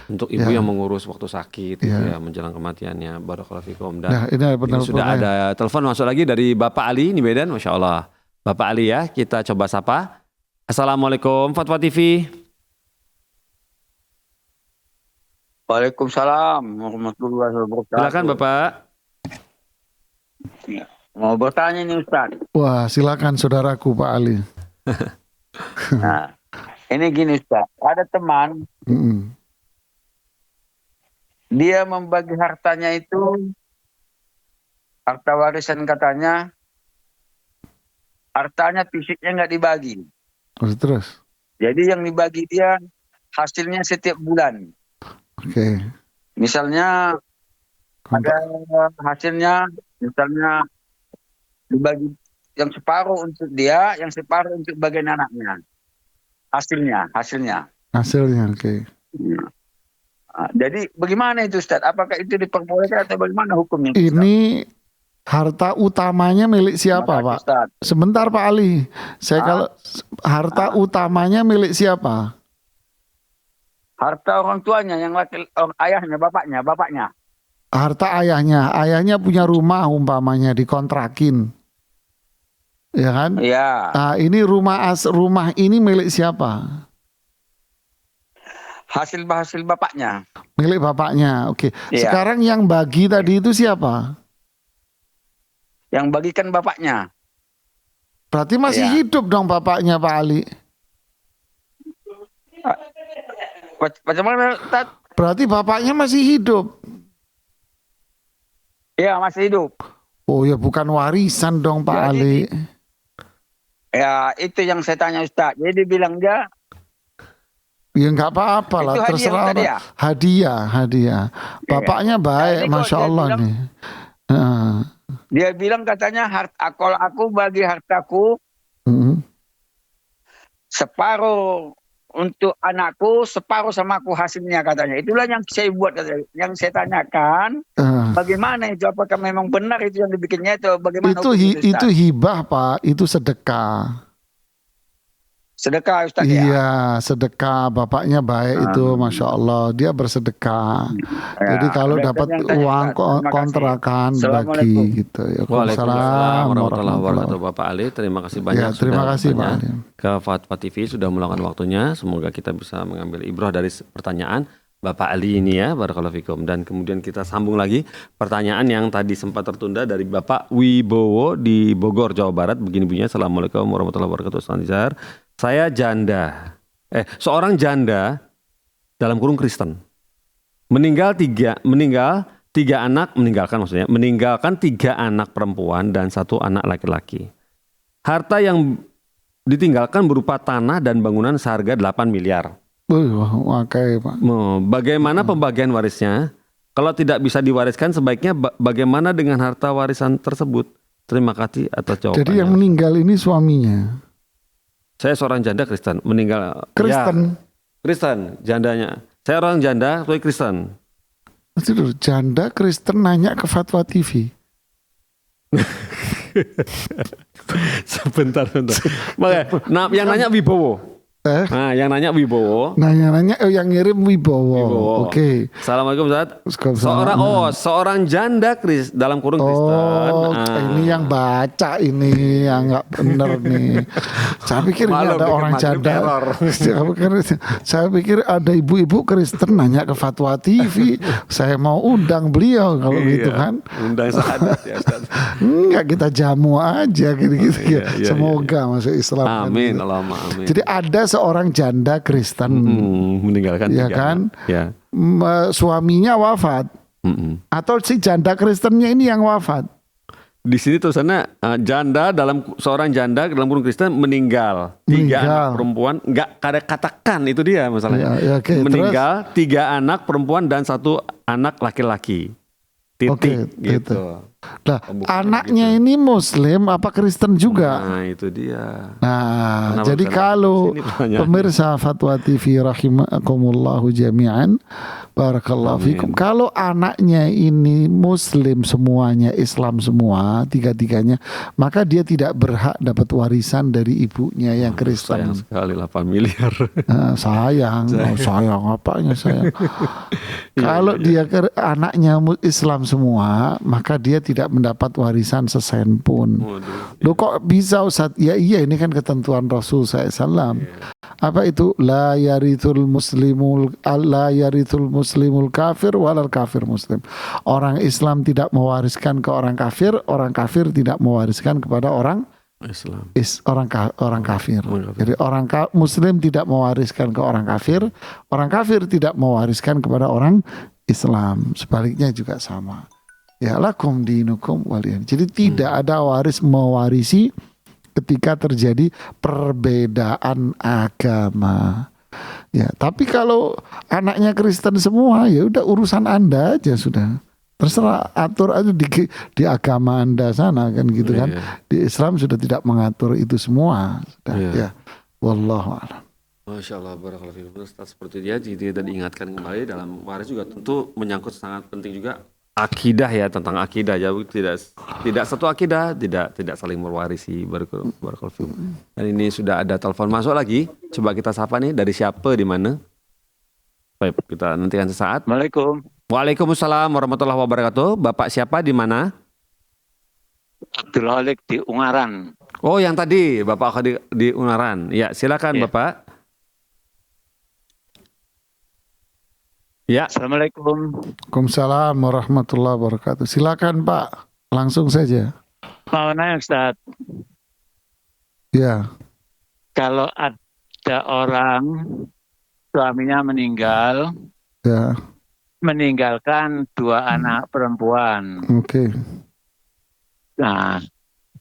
Untuk ibu Ya. yang mengurus waktu sakit gitu Ya. ya, menjelang kematiannya. Barakallahu fikum. Dan Nah ini ada ini sudah ada telepon masuk lagi dari Bapak Ali di Medan, Masya Allah. Bapak Ali ya, kita coba sapa. Assalamualaikum Fatwa TV. Waalaikumsalam warahmatullahi wabarakatuh. Silakan Bapak. Mau bertanya nih Ustaz. Wah silakan saudaraku Pak Ali. Nah, ini gini Ustaz. Ada teman, Mm-mm. dia membagi hartanya itu, harta warisan katanya, hartanya fisiknya nggak dibagi. Terus. Jadi yang dibagi dia hasilnya setiap bulan. Oke. Misalnya ada hasilnya, misalnya dibagi yang separuh untuk dia, yang separuh untuk bagian anaknya. Hasilnya. Hasilnya oke. Nah, jadi bagaimana itu Ustaz? Apakah itu diperbolehkan atau bagaimana hukumnya? Ustaz? Ini harta utamanya milik siapa Terima Pak? kasih, Ustaz. Sebentar Pak Ali. Saya kalau harta utamanya milik siapa? Harta orang tuanya, yang ayahnya, bapaknya. Harta ayahnya punya rumah umpamanya dikontrakin. Ya kan? Iya. Nah, ini rumah ini milik siapa? Hasil bapaknya. Milik bapaknya. Oke. Iya. Sekarang yang bagi tadi itu siapa? Yang bagikan bapaknya. Berarti masih Iya. hidup dong bapaknya Pak Ali. Macam mana Ustaz? Berarti bapaknya masih hidup. Iya, masih hidup. Oh ya bukan warisan dong Pak Jadi, Ali. Ya, itu yang saya tanya Ustaz. Jadi bilang dia Ya nggak apa-apa lah, itu hadiah terserah tadi orang. ya? Hadiah. Bapaknya baik, Jadi kok masya dia Allah bilang- nih. Nah, Dia bilang katanya kalau aku bagi hartaku separuh untuk anakku, separuh sama aku hasilnya katanya. Itulah yang saya buat katanya. Yang saya tanyakan, bagaimana itu? Apakah memang benar itu yang dibikinnya atau bagaimana? itu hibah Pak, itu sedekah. Sedekah Ustaz ya? Iya, sedekah. Bapaknya baik itu, masya Allah. Dia bersedekah. Jadi kalau ada dapat yang tanya, uang Ustaz. Terima kasih. kontrakan Assalamualaikum. bagi gitu. Ya, Waalaikumsalam warahmatullahi wabarakatuh Bapak Ali. Terima kasih banyak Ya, terima sudah kasih Pak bertanya Ali. ke Fatwa TV sudah meluangkan waktunya. Semoga kita bisa mengambil ibrah dari pertanyaan Bapak Ali ini ya, barakallahu fikum. Dan kemudian kita sambung lagi pertanyaan yang tadi sempat tertunda dari Bapak Wibowo di Bogor, Jawa Barat. Begini bunyinya, Assalamualaikum warahmatullahi wabarakatuh. Ustaz Nizar. Saya seorang janda dalam kurung Kristen. Meninggalkan tiga anak perempuan dan 1 anak laki-laki. Harta yang ditinggalkan berupa tanah dan bangunan seharga 8 miliar. Oke Pak. Bagaimana pembagian warisnya? Kalau tidak bisa diwariskan, sebaiknya bagaimana dengan harta warisan tersebut? Terima kasih atas jawabannya. Jadi yang meninggal ini suaminya. Saya seorang janda Kristen, meninggal. Kristen. Ya, Kristen, jandanya. Saya orang janda, tapi Kristen. Aduh, janda Kristen nanya ke Fatwa TV. Sebentar. Makanya, yang nanya Wibowo. Nah, yang nanya Wibowo. Nanya-nanya yang ngirim Wibowo. Oke. Assalamualaikum Ustaz. Waalaikumsalam. Seorang janda dalam kurung Kristen. Ini yang baca ini yang nggak bener nih. Saya pikir ini ada orang janda. Saya pikir ada ibu-ibu Kristen nanya ke Fatwa TV. Saya mau undang beliau kalau gitu kan. Undang sahadat ya Ustaz. Enggak, kita jamu aja gitu-gitu ya. Semoga masuk Islam. Amin, kan, Allahumma amin. Jadi ada seorang janda Kristen, meninggalkan ya kan, ya. Suaminya wafat, atau si janda Kristennya ini yang wafat. Di sini tulisannya seorang janda dalam kurung Kristen meninggal. 3 anak perempuan, nggak ada katakan itu dia masalahnya. Meninggal, 3 anak perempuan dan 1 anak laki-laki. Titik gitu. Lah, bukan anaknya begitu. ini Muslim apa Kristen juga? Nah, itu dia. Nah, Kenapa jadi bukan kalau sini pertanyaannya? pemirsa Fatwa TV rahimakumullahu jami'an, barakallahu Amin. fikum. Kalau anaknya ini Muslim semuanya, Islam semua, tiga-tiganya, maka dia tidak berhak dapat warisan dari ibunya yang Sayang Kristen. sekali 8 miliar. Sayang, sayang apanya sayang. Kalau dia anaknya Islam semua, maka dia tidak mendapat warisan sesen pun. Waduh. Loh kok bisa Ustaz? Ya iya, ini kan ketentuan Rasul SAW. Apa itu? La yarithul muslimul kafir walal kafir muslim. Orang Islam tidak mewariskan ke orang kafir tidak mewariskan kepada orang Islam. orang kafir. Jadi Muslim tidak mewariskan ke orang kafir tidak mewariskan kepada orang Islam. Sebaliknya juga sama. Ya lakum dinukum waliyan. Jadi tidak ada waris mewarisi ketika terjadi perbedaan agama. Ya, tapi kalau anaknya Kristen semua, ya udah urusan Anda aja sudah. Terserah, atur aja di agama Anda sana kan gitu kan. Di Islam sudah tidak mengatur itu semua. Sudah, ya. Wallahu a'lam. Masya Allah, barakallahu fiikum. Ustaz, seperti dia jadi diingatkan kembali dalam waris juga tentu menyangkut sangat penting juga akidah ya, tentang akidah ya, tidak satu akidah, tidak saling mewarisi. Barakallahu fiikum. Dan ini sudah ada telepon masuk lagi. Coba kita sapa nih, dari siapa, di mana? Baik, kita nantikan sesaat. Assalamualaikum. Waalaikumsalam warahmatullahi wabarakatuh. Bapak siapa, di mana? Abdul Khalik di Ungaran. Oh, yang tadi Bapak di Ungaran. Ya, silakan Bapak. Ya. Assalamualaikum. Waalaikumsalam warahmatullahi wabarakatuh. Silakan Pak, langsung saja. Mau nanya Ustaz, Ya, kalau ada orang suaminya meninggal, ya, meninggalkan 2 anak perempuan. oke. Nah,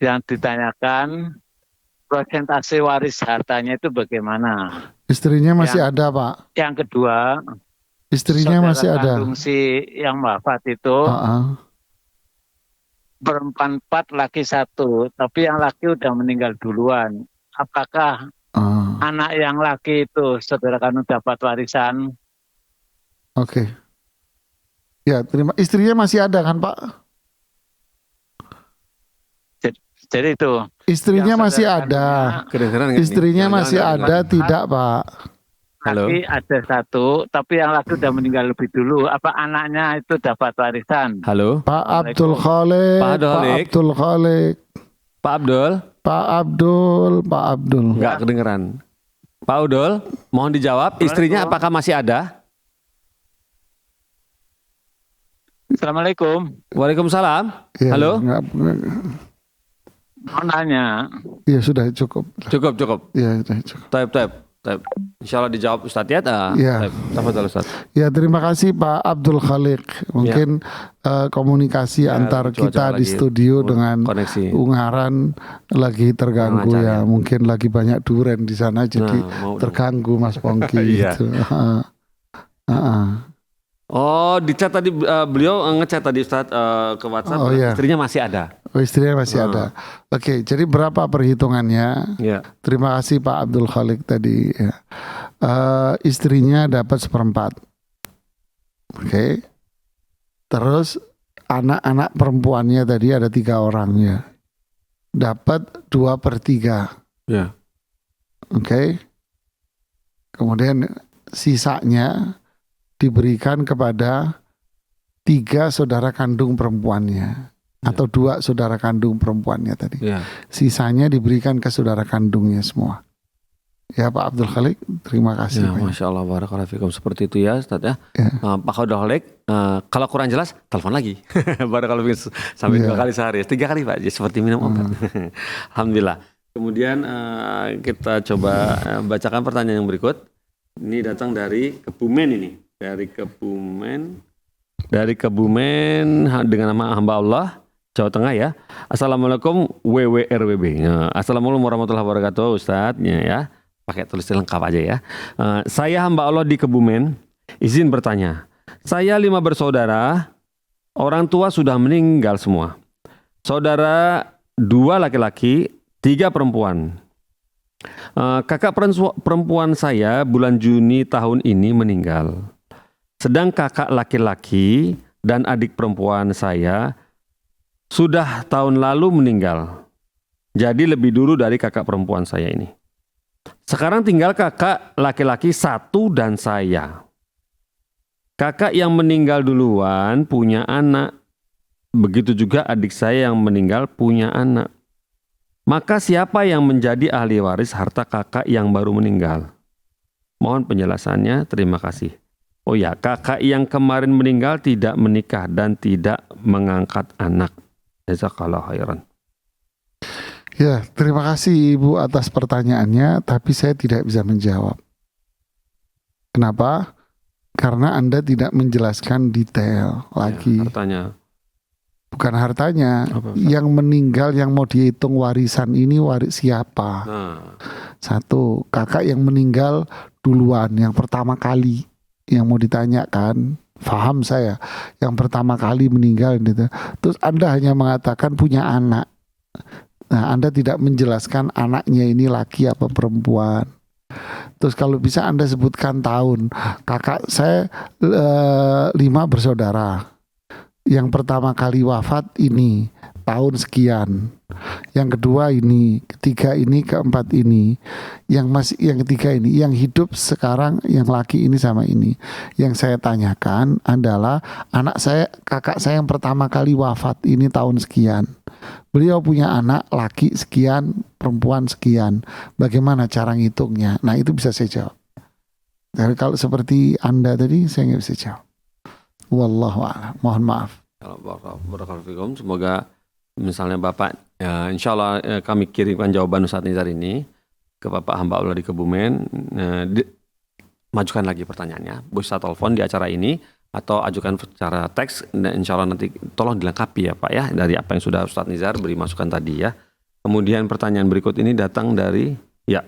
yang ditanyakan persentase waris hartanya itu bagaimana? Istrinya masih ada Pak. Yang kedua, Istrinya saudara masih ada. kandung si yang wafat itu perempuan 4, laki 1, tapi yang laki udah meninggal duluan. Apakah anak yang laki itu saudara kandung dapat warisan? Oke. Ya, terima. Istrinya masih ada kan Pak? Jadi itu. Istrinya masih ada. Kedengeran nggak nih? Istrinya masih ada, tidak Pak? Halo. Laki ada 1, tapi yang laki udah meninggal lebih dulu. Apa anaknya itu dapat warisan? Halo. Pak Abdul Khalik. Pak Abdul Khalik. Pak Abdul. Pak Abdul. Enggak kedengeran. Pak Abdul, mohon dijawab. Istrinya apakah masih ada? Assalamualaikum. Waalaikumsalam. Ya, Halo. Mau nanya. Ya sudah cukup. Cukup. Ya sudah cukup. Type. Insya Allah dijawab Ustadz ya. Ya. Tafadhol Ustadz. Ya, terima kasih Pak Abdul Khalik. Mungkin komunikasi antar kita di studio dengan koneksi. Ungaran lagi terganggu ya. Mungkin lagi banyak duren di sana jadi terganggu Mas Pongki gitu. Oh, di chat tadi beliau ngechat tadi Ustadz ke WhatsApp. Istrinya masih ada. Oh, istrinya masih ada. Oke, jadi berapa perhitungannya? Ya. Terima kasih Pak Abdul Khalik tadi. Ya. Istrinya dapat 1/4. Oke. Terus anak-anak perempuannya tadi ada 3 orang ya. Dapat 2/3. Ya. Oke. Kemudian sisanya diberikan kepada 3 saudara kandung perempuannya. Atau 2 saudara kandung perempuannya tadi. Ya. Sisanya diberikan ke saudara kandungnya semua. Ya Pak Abdul Khalik, terima kasih. Ya, Masya Allah, barakallahu fikum. Seperti itu ya Ustadz ya. Pak Abdul Khalik, kalau kurang jelas, telepon lagi. Barakallahu fikum, sampai 2 kali sehari. 3 kali Pak, jadi seperti minum obat. Alhamdulillah. Kemudian kita coba bacakan pertanyaan yang berikut. Ini datang dari Kebumen ini. Dari Kebumen dengan nama hamba Allah Jawa Tengah ya. Assalamualaikum WWRWB. Assalamualaikum warahmatullahi wabarakatuh Ustadz ya. Pakai tulisan lengkap aja ya. Saya hamba Allah di Kebumen. Izin bertanya. Saya 5 bersaudara. Orang tua sudah meninggal semua. saudara 2 laki-laki, 3 perempuan. Kakak perempuan saya bulan Juni tahun ini meninggal. Sedang kakak laki-laki dan adik perempuan saya sudah tahun lalu meninggal. Jadi lebih dulu dari kakak perempuan saya ini. Sekarang tinggal kakak laki-laki 1 dan saya. Kakak yang meninggal duluan punya anak. Begitu juga adik saya yang meninggal punya anak. Maka siapa yang menjadi ahli waris harta kakak yang baru meninggal? Mohon penjelasannya, terima kasih. Oh ya, kakak yang kemarin meninggal tidak menikah dan tidak mengangkat anak. Jazakallahu khairan. Ya, terima kasih Ibu atas pertanyaannya, tapi saya tidak bisa menjawab. Kenapa? Karena Anda tidak menjelaskan detail lagi. Ya, hartanya. Bukan hartanya, Apa, yang meninggal yang mau dihitung warisan ini waris siapa? Nah, 1, kakak yang meninggal duluan, yang pertama kali yang mau ditanyakan, paham saya, yang pertama kali meninggal gitu. Terus Anda hanya mengatakan punya anak. Nah, Anda tidak menjelaskan anaknya ini laki apa perempuan. Terus kalau bisa Anda sebutkan tahun. Kakak saya 5 bersaudara. Yang pertama kali wafat ini tahun sekian. Yang kedua ini, ketiga ini, keempat ini. Yang ketiga ini, yang hidup sekarang yang laki ini sama ini. Yang saya tanyakan adalah kakak saya yang pertama kali wafat ini tahun sekian. Beliau punya anak laki sekian, perempuan sekian. Bagaimana cara ngitungnya? Nah, itu bisa saya jawab. Jadi kalau seperti Anda tadi, saya nggak bisa jawab. Wallahu a'lam. Mohon maaf. kalau barakallahu fikum, semoga misalnya Bapak, ya, insya Allah kami kirimkan jawaban Ustadz Nizar ini ke Bapak hamba Allah di Kebumen. Majukan lagi pertanyaannya, bisa telepon di acara ini atau ajukan secara teks, dan insya Allah nanti tolong dilengkapi ya Pak ya, dari apa yang sudah Ustadz Nizar beri masukan tadi ya. Kemudian pertanyaan berikut ini datang dari, ya,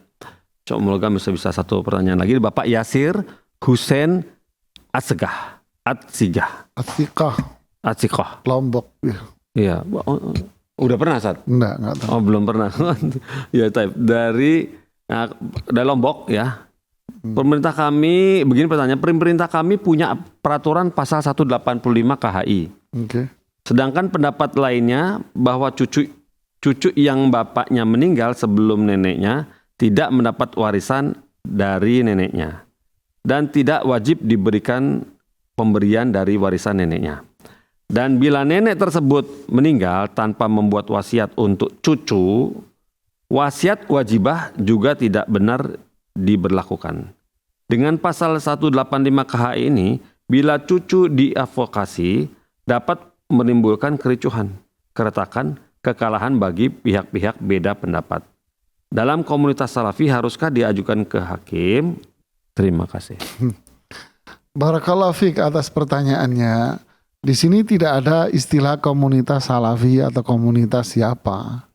semoga bisa satu pertanyaan lagi, Bapak Yasir Hussein Atsigah. Atsikah. Lombok. Iya, udah pernah Ustadz? Enggak tahu. Oh, belum pernah. Ya, dari Lombok ya. Pemerintah kami, begini pertanyaan, pemerintah kami punya peraturan pasal 185 KHI. Oke. Sedangkan pendapat lainnya bahwa cucu yang bapaknya meninggal sebelum neneknya tidak mendapat warisan dari neneknya dan tidak wajib diberikan pemberian dari warisan neneknya. Dan bila nenek tersebut meninggal tanpa membuat wasiat untuk cucu, wasiat wajibah juga tidak benar diberlakukan. Dengan pasal 185 KHI ini, bila cucu diadvokasi dapat menimbulkan kericuhan, keretakan, kekalahan bagi pihak-pihak beda pendapat. Dalam komunitas salafi haruskah diajukan ke hakim? Terima kasih. Barakallahu fiik atas pertanyaannya. Di sini tidak ada istilah komunitas salafi atau komunitas siapa.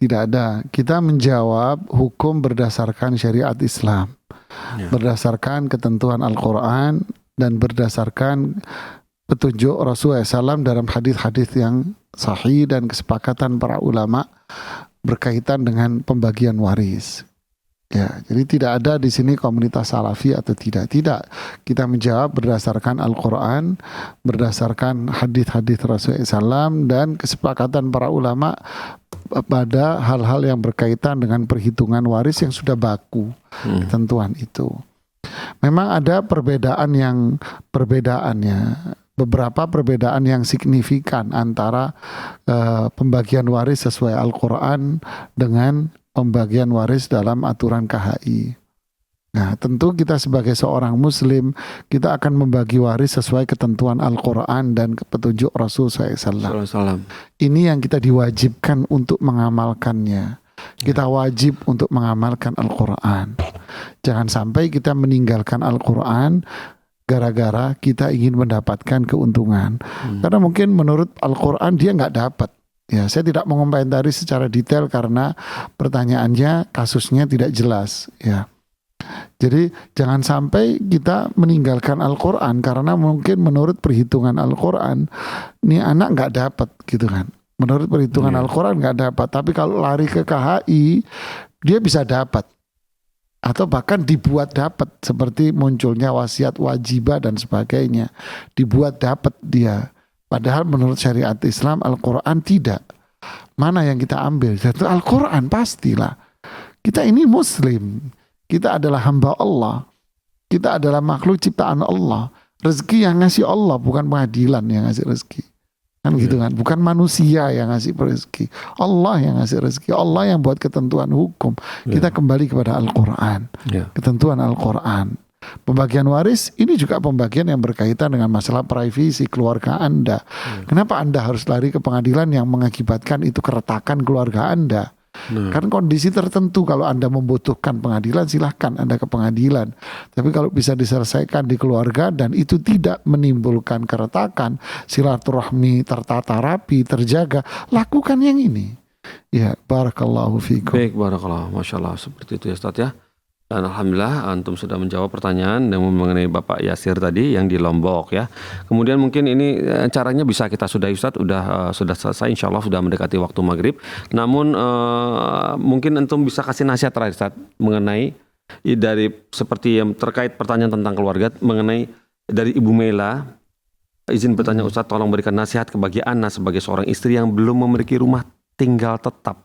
Tidak ada. Kita menjawab hukum berdasarkan syariat Islam. Ya. Berdasarkan ketentuan Al-Quran dan berdasarkan petunjuk Rasulullah SAW dalam hadis-hadis yang sahih dan kesepakatan para ulama berkaitan dengan pembagian waris. Ya, jadi tidak ada di sini komunitas salafi atau tidak. Tidak. Kita menjawab berdasarkan Al-Quran, berdasarkan hadis-hadis Rasulullah SAW dan kesepakatan para ulama pada hal-hal yang berkaitan dengan perhitungan waris yang sudah baku ketentuan itu. Memang ada beberapa perbedaan yang signifikan antara pembagian waris sesuai Al-Quran dengan pembagian waris dalam aturan KHI. Nah, tentu kita sebagai seorang muslim, kita akan membagi waris sesuai ketentuan Al-Quran dan petunjuk Rasul SAW. Ini yang kita diwajibkan untuk mengamalkannya. Kita wajib untuk mengamalkan Al-Quran. Jangan sampai kita meninggalkan Al-Quran gara-gara kita ingin mendapatkan keuntungan. Karena mungkin menurut Al-Quran dia nggak dapat. Ya, saya tidak mengomentari secara detail karena pertanyaannya, kasusnya tidak jelas. Ya, jadi jangan sampai kita meninggalkan Al-Quran karena mungkin menurut perhitungan Al-Quran, ini anak nggak dapat gitu kan. Menurut perhitungan Al-Quran nggak dapat. Tapi kalau lari ke KHI, dia bisa dapat. Atau bahkan dibuat dapat. Seperti munculnya wasiat wajibah dan sebagainya. Dibuat dapat dia. Padahal menurut syariat Islam, Al-Quran tidak. Mana yang kita ambil? Itu Al-Quran pastilah. Kita ini Muslim. Kita adalah hamba Allah. Kita adalah makhluk ciptaan Allah. Rezeki yang ngasih Allah, bukan pengadilan yang ngasih rezeki. Kan gitu kan. Bukan manusia yang ngasih rezeki. Allah yang ngasih rezeki. Allah yang buat ketentuan hukum. Kita kembali kepada Al-Quran. Ketentuan Al-Quran. Pembagian waris ini juga pembagian yang berkaitan dengan masalah privasi keluarga Anda. Kenapa Anda harus lari ke pengadilan yang mengakibatkan itu keretakan keluarga Anda? Kan kondisi tertentu kalau Anda membutuhkan pengadilan, silahkan Anda ke pengadilan. Tapi kalau bisa diselesaikan di keluarga dan itu tidak menimbulkan keretakan, silaturahmi tertata rapi, terjaga, lakukan yang ini. Ya, barakallahu fikum. Baik, barakallah, Masya Allah, seperti itu ya Ustaz ya. Dan Alhamdulillah antum sudah menjawab pertanyaan yang mengenai Bapak Yasir tadi yang di Lombok ya. Kemudian mungkin ini caranya bisa kita sudahi Ustaz, sudah selesai insya Allah, sudah mendekati waktu maghrib. Namun mungkin antum bisa kasih nasihat terakhir Ustaz mengenai dari seperti yang terkait pertanyaan tentang keluarga, mengenai dari Ibu Mela. Izin bertanya Ustaz, tolong berikan nasihat bagi Ana sebagai seorang istri yang belum memiliki rumah tinggal tetap.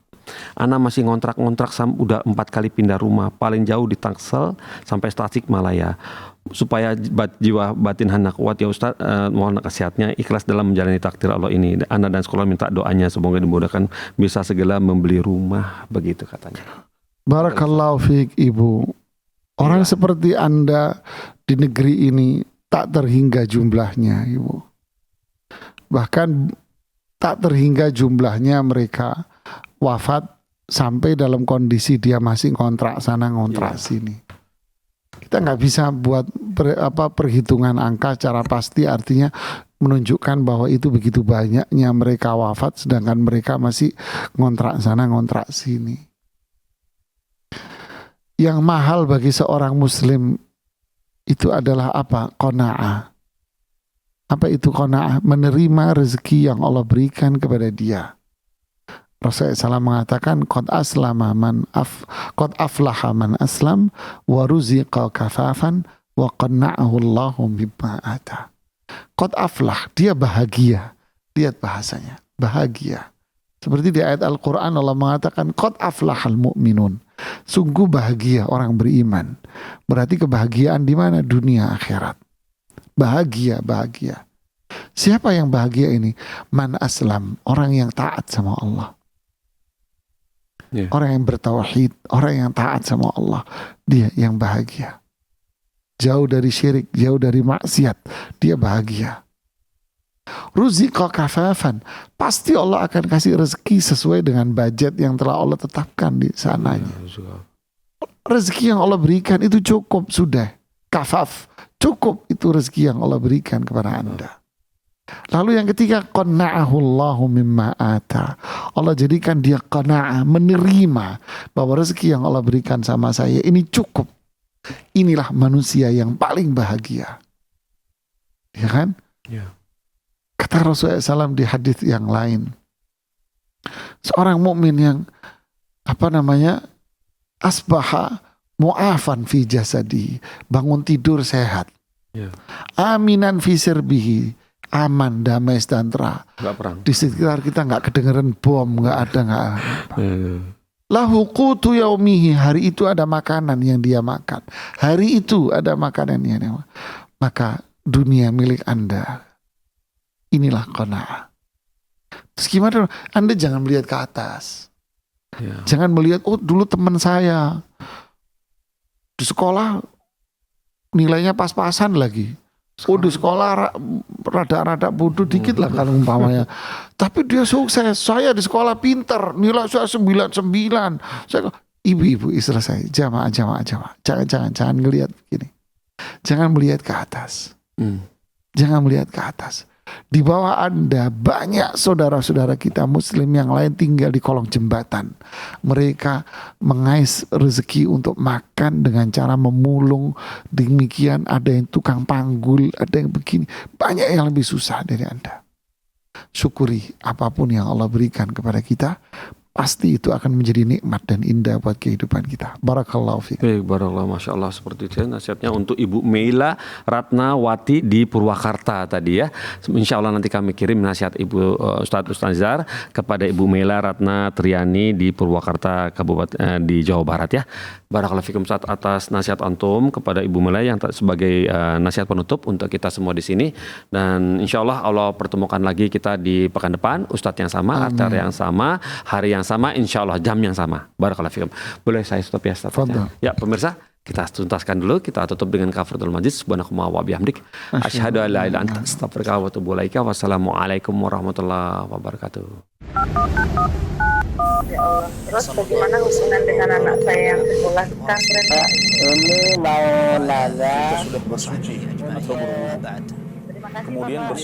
Ana masih ngontrak-ngontrak udah 4 kali pindah rumah, paling jauh di Tangsel sampai Tasikmalaya. Supaya jiwa batin Ana kuat ya Ustaz, mohon nasihatnya, ikhlas dalam menjalani takdir Allah ini. Ana dan sekolah minta doanya semoga dimudahkan bisa segera membeli rumah, begitu katanya. Barakallahu fiik Ibu. Orang seperti Anda di negeri ini tak terhingga jumlahnya Ibu. Bahkan tak terhingga jumlahnya mereka wafat sampai dalam kondisi dia masih kontrak sana ngontrak sini. Kita nggak bisa buat perhitungan angka secara pasti, artinya menunjukkan bahwa itu begitu banyaknya mereka wafat sedangkan mereka masih ngontrak sana ngontrak sini. Yang mahal bagi seorang muslim itu adalah apa? Qanaah. Apa itu qanaah? Menerima rezeki yang Allah berikan kepada dia. Rasulullah SAW mengatakan qad aflaha man aslam wa ruziqa kafafan wa qanna'ahu Allahu mimma ata. Qad aflah, dia bahagia. Lihat bahasanya, bahagia. Seperti di ayat Al-Quran Allah mengatakan qad aflahal mu'minun. Sungguh bahagia orang beriman. Berarti kebahagiaan di mana? Dunia akhirat. Bahagia, bahagia. Siapa yang bahagia ini? Man aslam, orang yang taat sama Allah. Orang yang bertauhid, orang yang taat sama Allah, dia yang bahagia. Jauh dari syirik, jauh dari maksiat, dia bahagia. Ruziqa kafafan, pasti Allah akan kasih rezeki sesuai dengan budget yang telah Allah tetapkan di sananya. Rezeki yang Allah berikan itu cukup sudah. Kafaf, cukup itu rezeki yang Allah berikan kepada Anda. Lalu yang ketiga, qanna'ahu Allahu mimma ata. Allah jadikan dia qana'ah, menerima bahwa rezeki yang Allah berikan sama saya ini cukup. Inilah manusia yang paling bahagia. Ya kan? Ya. Kata Rasulullah SAW di hadis yang lain, seorang mukmin yang asbaha mu'afan fi jasadi, bangun tidur sehat. Ya. Aminan fi sirbihi, aman, damai, sejahtera. Di sekitar kita nggak kedengeran bom, nggak ada. Lahu qutu yaumihi, hari itu ada makanan yang dia makan. Hari itu ada makanan yang dia makan. Maka dunia milik Anda. Inilah qanaah. Terus gimana? Anda jangan melihat ke atas. Ya. Jangan melihat, oh dulu teman saya di sekolah nilainya pas-pasan lagi. Oh di sekolah rada-rada bodoh dikit lah kalau umpamanya. Tapi dia sukses. Saya di sekolah pinter, nilai saya 99. Saya, ibu-ibu istilah saya, jamaah. Jangan ngelihat begini. Jangan melihat ke atas. Jangan melihat ke atas. Di bawah Anda banyak saudara-saudara kita muslim yang lain tinggal di kolong jembatan. Mereka mengais rezeki untuk makan dengan cara memulung. Demikian ada yang tukang panggul, ada yang begini. Banyak yang lebih susah dari Anda. syukuri apapun yang Allah berikan kepada kita. Pasti itu akan menjadi nikmat dan indah buat kehidupan kita. Barakallahu fiik. Baik, barakallah, masya Allah, seperti itu ya nasihatnya untuk Ibu Meila Ratnawati di Purwakarta tadi ya. Insya Allah nanti kami kirim nasihat Ibu Ustadz Ustazar kepada Ibu Meila Ratna Triani di Purwakarta Kabupaten di Jawa Barat ya. Barakallahu fikum Ustadz atas nasihat antum kepada Ibu Meila yang sebagai nasihat penutup untuk kita semua di sini. Dan insya Allah Allah pertemukan lagi kita di pekan depan, Ustadz yang sama, acara yang sama, hari yang sama, insya Allah jam yang sama. Barakallahu fikum. Boleh saya stop ya Ustadz? Ya pemirsa, kita tuntaskan dulu, kita tutup dengan kafaratul majlis. Subhanakallahumma wa bihamdik, asyhadu an la ilaha illa anta, astaghfiruka wa atubu ilaika. Wassalamualaikum warahmatullahi wabarakatuh. Ya Allah. Terus bagaimana hubungan dengan anak saya yang sekolah di pesantren? Ini mau nanya sudah bersuci atau berwudu. Terima kasih Kemudian Bapak.